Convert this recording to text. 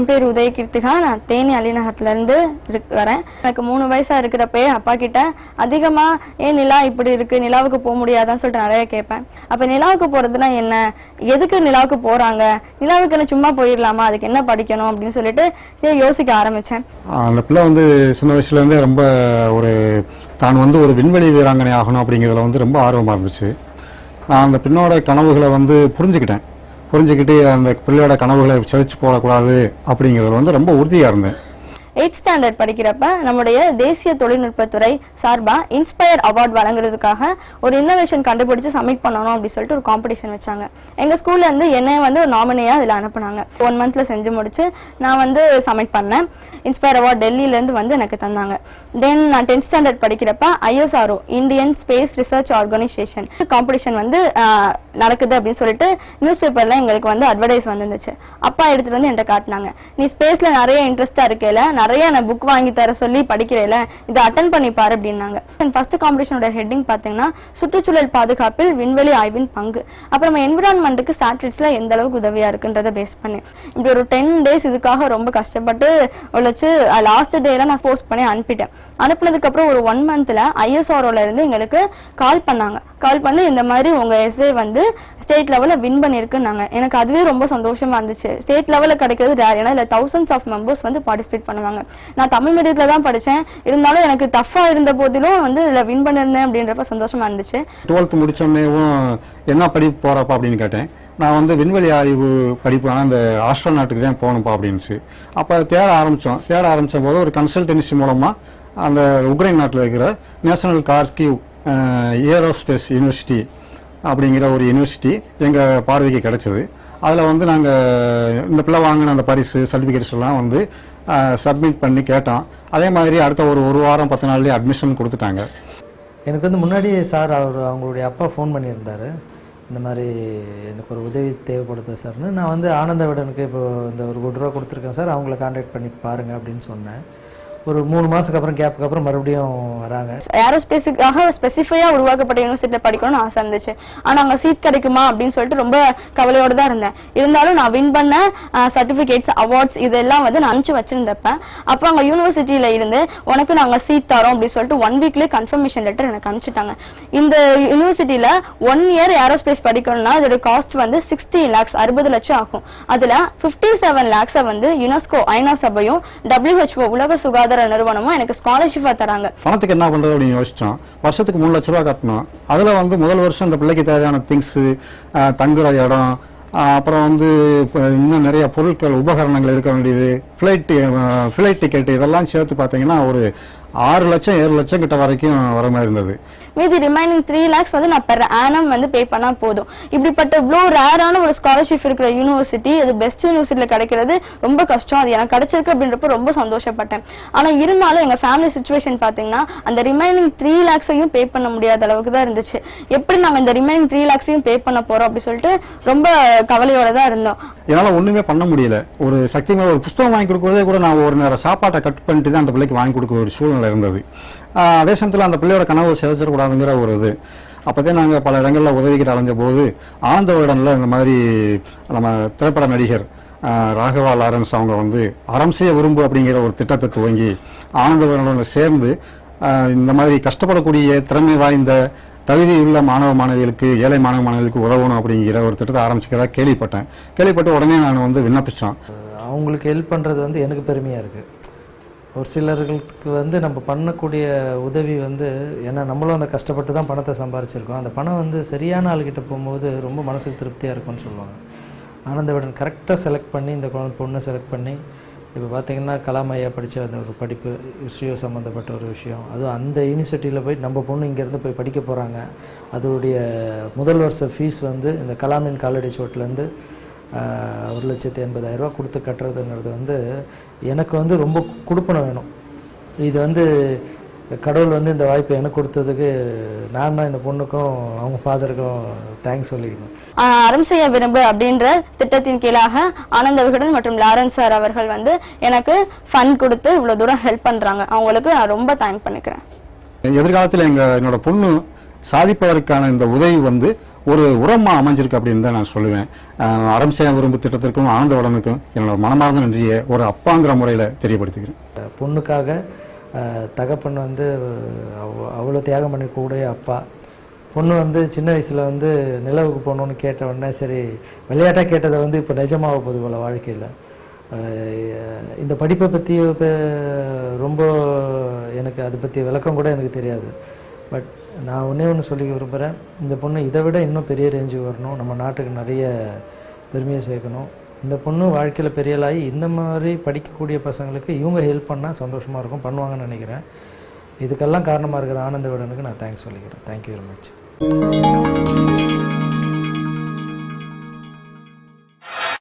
பேர் உதயகீர்த்திகா. நான் தேனி அலிநகரத்துலேருந்து வரேன். எனக்கு 3 வயசாக இருக்கிறப்பே அப்பா கிட்ட அதிகமாக ஏன் நிலா இப்படி இருக்குது, நிலாவுக்கு போக முடியாதான்னு சொல்லிட்டு நிறைய கேட்பேன். அப்போ நிலாவுக்கு போகிறதுனா என்ன, எதுக்கு நிலாவுக்கு போகிறாங்க, நிலாவுக்கு என்ன சும்மா போயிடலாமா, அதுக்கு என்ன படிக்கணும் அப்படின்னு சொல்லிட்டு சரி யோசிக்க ஆரம்பித்தேன். அந்த பிள்ளை வந்து சின்ன வயசுலேருந்தே ரொம்ப தான் ஒரு விண்வெளி வீராங்கனை ஆகணும் அப்படிங்கிறதுல ரொம்ப ஆர்வமாக இருந்துச்சு. நான் அந்த பெண்ணோட கனவுகளை புரிஞ்சுக்கிட்டு அந்த பிள்ளையோட கனவுகளை சிதைச்சு போடக்கூடாது அப்படிங்கிறதுல ரொம்ப உறுதியாக இருந்தேன். 8th ஸ்டாண்டர்ட் படிக்கிறப்ப நம்முடைய தேசிய தொழில்நுட்பத்துறை சார்பா இன்ஸ்பயர் அவார்ட் வழங்குறதுக்காக ஒரு இன்னோவேஷன் கண்டுபிடிச்சு சப்மிட் பண்ணணும் அப்படின்னு சொல்லிட்டு ஒரு காம்படிஷன் வச்சாங்க. எங்க ஸ்கூல்ல இருந்து என்னைய ஒரு நாமினியா அதில் அனுப்புனாங்க. 1 மந்த்ல செஞ்சு முடிச்சு நான் சப்மிட் பண்ணேன். இன்ஸ்பயர் அவார்ட் டெல்லியில இருந்து எனக்கு தந்தாங்க. தென் நான் 10th ஸ்டாண்டர்ட் படிக்கிறப்ப ISRO Indian space research organisation competition நடக்குது அப்படின்னு சொல்லிட்டு நியூஸ் பேப்பர்ல எங்களுக்கு அட்வர்டைஸ் வந்துருந்துச்சு. அப்பா எடுத்துட்டு என்கிட்ட காட்டினாங்க. நீ ஸ்பேஸ்ல நிறைய இன்ட்ரெஸ்டா இருக்கல, நிறைய நான் புக் வாங்கி தர சொல்லி படிக்கிறேல, இதை அட்டன் பண்ணி பாரு அப்படின்னாங்க. ஃபர்ஸ்ட் காம்படிஷனோட ஹெட்டிங் பார்த்தீங்கன்னா சுற்றுச்சூழல் பாதுகாப்பில் விண்வெளி ஆய்வின் பங்கு. அப்புறம் என்விரான்மெண்ட்டுக்கு சேட்டலைட்ஸ்ல எந்த அளவுக்கு உதவியா இருக்குன்றதை பேஸ் பண்ணி இப்படி ஒரு 10 days இதுக்காக ரொம்ப கஷ்டப்பட்டு உழைச்சு லாஸ்ட் டேல நான் போஸ்ட் பண்ணி அனுப்பிட்டேன். அனுப்புனதுக்கு அப்புறம் ஒரு 1 monthல ISROல இருந்து எங்களுக்கு கால் பண்ணி இந்த மாதிரி உங்க எஸ்ஏ ஸ்டேட் லெவல்ல வின் பண்ணிருக்குன்னாங்க. எனக்கு அதுவே ரொம்ப சந்தோஷமா இருந்துச்சு. ஸ்டேட் லெவல்ல கிடைக்கிறது ரேர், ஏன்னா இதுல thousands of members பார்ட்டிசிபேட் பண்ணுவாங்க. நான் தமிழ் மீடியத்துல தான் படிச்சேன், இருந்தாலும் எனக்கு டஃபா இருந்த போதிலும் இதுல வின் பண்ணிருந்தேன் அப்படின்றப்ப சந்தோஷமா இருந்துச்சு. 12th முடிச்சோடனேவும் என்ன படிப்பு போறப்பா அப்படின்னு கேட்டேன். நான் விண்வெளி ஆய்வு படிப்பு அந்த ஆஸ்ட்ரோநாட்டுக்கு தான் போகணும்ப்பா அப்படின்னுச்சு. அப்போ தேட ஆரம்பித்த போது ஒரு கன்சல்டன்சி மூலமாக அந்த உக்ரைன் நாட்டில் இருக்கிற நேஷனல் கார்ஸ்கிவ் ஏரோஸ்பேஸ் யூனிவர்சிட்டி அப்படிங்கிற ஒரு யூனிவர்சிட்டி எங்கள் பார்வைக்கு கிடைச்சது. அதில் நாங்கள் இந்த பிள்ளை வாங்கின அந்த பரிசு சர்டிஃபிகேட்ஸ் எல்லாம் சப்மிட் பண்ணி கேட்டோம். அதே மாதிரி அடுத்த ஒரு வாரம் 10 நாள்லேயே அட்மிஷன் கொடுத்துட்டாங்க. எனக்கு முன்னாடியே சார் அவங்களுடைய அப்பா ஃபோன் பண்ணியிருந்தார். இந்த மாதிரி எனக்கு ஒரு உதவி தேவைப்படுது சார்னு. நான் ஆனந்த விடனுக்கு இப்போ இந்த ஒரு ₹1 கொடுத்துருக்கேன் சார், அவங்கள கான்டாக்ட் பண்ணி பாருங்கள் அப்படின்னு சொன்னேன். ஒரு 3 மாதத்துக்கு அப்புறம் கேப்புக்கு அப்புறம் மறுபடியும் வராங்க. ஏரோஸ்பேஸுக்காக ஸ்பெசிஃபையா உருவாக்கப்பட்ட யூனிவர்சிட்டியில் படிக்கணும்னு ஆசை இருந்துச்சு. ஆனால் அங்கே சீட் கிடைக்குமா அப்படின்னு சொல்லிட்டு ரொம்ப கவலையோடு தான் இருந்தேன். இருந்தாலும் நான் வின் பண்ண சர்டிஃபிகேட்ஸ் அவார்ட்ஸ் இதெல்லாம் நான் அனுப்பிச்சு வச்சிருந்தப்ப அப்போ அங்கே யூனிவர்சிட்டியில இருந்து உனக்கு நாங்கள் சீட் தரோம் அப்படின்னு சொல்லிட்டு 1 weekலேயே கன்ஃபர்மேஷன் லெட்டர் எனக்கு அனுப்பிச்சிட்டாங்க. இந்த யூனிவர்சிட்டியில 1 year ஏரோஸ்பேஸ் படிக்கணும்னா அதோட காஸ்ட் 60 lakhs 60 லட்சம் ஆகும். அதுல 57 lakhs யுனெஸ்கோ ஐநா சபையும் WHO உலக சுகாதார நிறுவனமும் எனக்கு ஸ்காலர்ஷிப்பா தராங்க. பணத்துக்கு என்ன பண்றது அப்படின்னு யோசிச்சோம். வருஷத்துக்கு 3 லட்ச ரூபாய் கட்டணும். அதுல முதல் வருஷம் இந்த பிள்ளைக்கு தேவையான திங்ஸ், தங்குற இடம், அப்புறம் இன்னும் நிறைய பொருட்கள் உபகரணங்கள் இருக்க வேண்டியது, ஃபிளைட் டிக்கெட் இதெல்லாம் சேர்த்து பார்த்தீங்கன்னா ஒரு 6 லட்சம் 7 லட்சம் கிட்ட வரைக்கும் வர மாதிரி இருந்தது. மீதி ரிமைனிங் 3 lakhs நான் பெர் ஆனம் பே பண்ணா போதும். இப்படிப்பட்ட இவ்வளோ ரேரான ஒரு ஸ்காலர்ஷிப் இருக்கிற யூனிவர்சிட்டி, அது பெஸ்ட் யூனிவர்சிட்டியில கிடைக்கிறது ரொம்ப கஷ்டம். அது எனக்கு கிடைச்சிருக்கு அப்படின்றப்ப ரொம்ப சந்தோஷப்பட்டேன். ஆனா இருந்தாலும் எங்க ஃபேமிலி சுச்சுவேஷன் பாத்தீங்கன்னா அந்த ரிமைனிங் 3 lakhs-ஐயும் பே பண்ண முடியாத அளவுக்கு தான் இருந்துச்சு. எப்படி நாங்க இந்த ரிமைனிங் 3 lakhs-ஐயும் பே பண்ண போறோம் அப்படி சொல்லிட்டு ரொம்ப கவலையோட தான் இருந்தோம். என்னால ஒண்ணுமே பண்ண முடியல. ஒரு சக்தி மேல ஒரு புத்தகம் வாங்கி கொடுக்கறதே கூட நான் ஒரு நேரம் சாப்பாட்டை கட் பண்ணிட்டு தான் அந்த பிள்ளைக்கு வாங்கி கொடுக்க ஒரு சூழ்நிலை இருந்தது. அதே சமயத்தில் அந்த பிள்ளையோட கனவு சிதைச்சிடக்கூடாதுங்கிற ஒரு இது. அப்போதே நாங்கள் பல இடங்களில் உதவிக்கிட்டு அலைஞ்ச போது ஆனந்த விகடனில் இந்த மாதிரி நம்ம திரைப்பட நடிகர் ராகவா லாரன்ஸ் அவங்க அறம் செய்ய விரும்பு அப்படிங்கிற ஒரு திட்டத்தை துவங்கி ஆனந்த விகடனோட சேர்ந்து இந்த மாதிரி கஷ்டப்படக்கூடிய திறமை வாய்ந்த தகுதியுள்ள மாணவ மாணவிகளுக்கு, ஏழை மாணவ மாணவிகளுக்கு உதவணும் அப்படிங்கிற ஒரு திட்டத்தை ஆரம்பிச்சுக்கிறதா கேள்விப்பட்டு உடனே நான் விண்ணப்பிச்சோம். அவங்களுக்கு ஹெல்ப் பண்ணுறது எனக்கு பெருமையாக இருக்குது. ஒரு சிலர்களுக்கு நம்ம பண்ணக்கூடிய உதவி ஏன்னா நம்மளும் அந்த கஷ்டப்பட்டு தான் பணத்தை சம்பாரிச்சிருக்கோம். அந்த பணம் சரியான ஆள்கிட்ட போகும்போது ரொம்ப மனசுக்கு திருப்தியாக இருக்கும்னு சொல்லுவாங்க. ஆனந்த விகடன் கரெக்டாக செலக்ட் பண்ணி இந்த பொண்ணை செலக்ட் பண்ணி இப்போ பார்த்திங்கன்னா கலாம் ஐயா படித்த அந்த ஒரு படிப்பு இஸ்ரோ சம்மந்தப்பட்ட ஒரு விஷயம், அதுவும் அந்த யூனிவர்சிட்டியில் போய் நம்ம பொண்ணு இங்கேருந்து போய் படிக்க போகிறாங்க. அதோடைய முதல் வருஷ ஃபீஸ் இந்த கலாமின் காலேஜ் ஹோட்டலேருந்து 1,80,000 ரூபா கொடுத்து கட்டுறதுங்கிறது எனக்கு ரொம்ப கொடுப்பனம் வேணும். இது கடவுள் இந்த வாய்ப்பை எனக்கு கொடுத்ததுக்கு நான் தான் இந்த பொண்ணுக்கும் அவங்க ஃபாதருக்கும் தேங்க்ஸ் சொல்லிக்கணும். அறம் செய்ய விரும்பு அப்படின்ற திட்டத்தின் கீழாக ஆனந்த விகடன் மற்றும் லாரன்ஸ் சார் அவர்கள் எனக்கு ஃபண்ட் கொடுத்து இவ்வளவு தூரம் ஹெல்ப் பண்றாங்க. அவங்களுக்கு நான் ரொம்ப தேங்க் பண்ணிக்கிறேன். எதிர்காலத்தில் என்னோட பொண்ணு சாதிப்பதற்கான இந்த உதவி ஒரு உரமா அமைஞ்சிருக்கு அப்படின்னு தான் நான் சொல்லுவேன். அறம் செய்ய விரும்பு திட்டத்திற்கும் ஆனந்தவடனுக்கும் என்னோட மனமார்ந்த நன்றியை ஒரு அப்பாங்கிற முறையில் தெரியப்படுத்திக்கிறேன். பொண்ணுக்காக தகப்பன் வந்து அவ்வளோ தியாகம் பண்ணிக்கூடிய அப்பா, பொண்ணு வந்து சின்ன வயசில் வந்து நிலவுக்கு போகணுன்னு கேட்ட உடனே சரி விளையாட்டாக கேட்டதை வந்து இப்போ நிஜமாக போகுது போல் வாழ்க்கையில். இந்த படிப்பை பற்றி ரொம்ப எனக்கு அதை பற்றி விளக்கம் கூட எனக்கு தெரியாது. பட் நான் ஒன்று சொல்லி விரும்புகிறேன், இந்த பொண்ணு இதை விட இன்னும் பெரிய ரேஞ்சுக்கு வரணும், நம்ம நாட்டுக்கு நிறைய பெருமையை சேர்க்கணும். இந்த பொண்ணு வாழ்க்கையில் பெரியலாகி இந்த மாதிரி படிக்கக்கூடிய பசங்களுக்கு இவங்க ஹெல்ப் பண்ணால் சந்தோஷமாக இருக்கும், பண்ணுவாங்கன்னு நினைக்கிறேன். இதுக்கெல்லாம் காரணமாக இருக்கிற ஆனந்தவிடனுக்கு நான் தேங்க்ஸ் சொல்லிக்கிறேன். Thank you very much.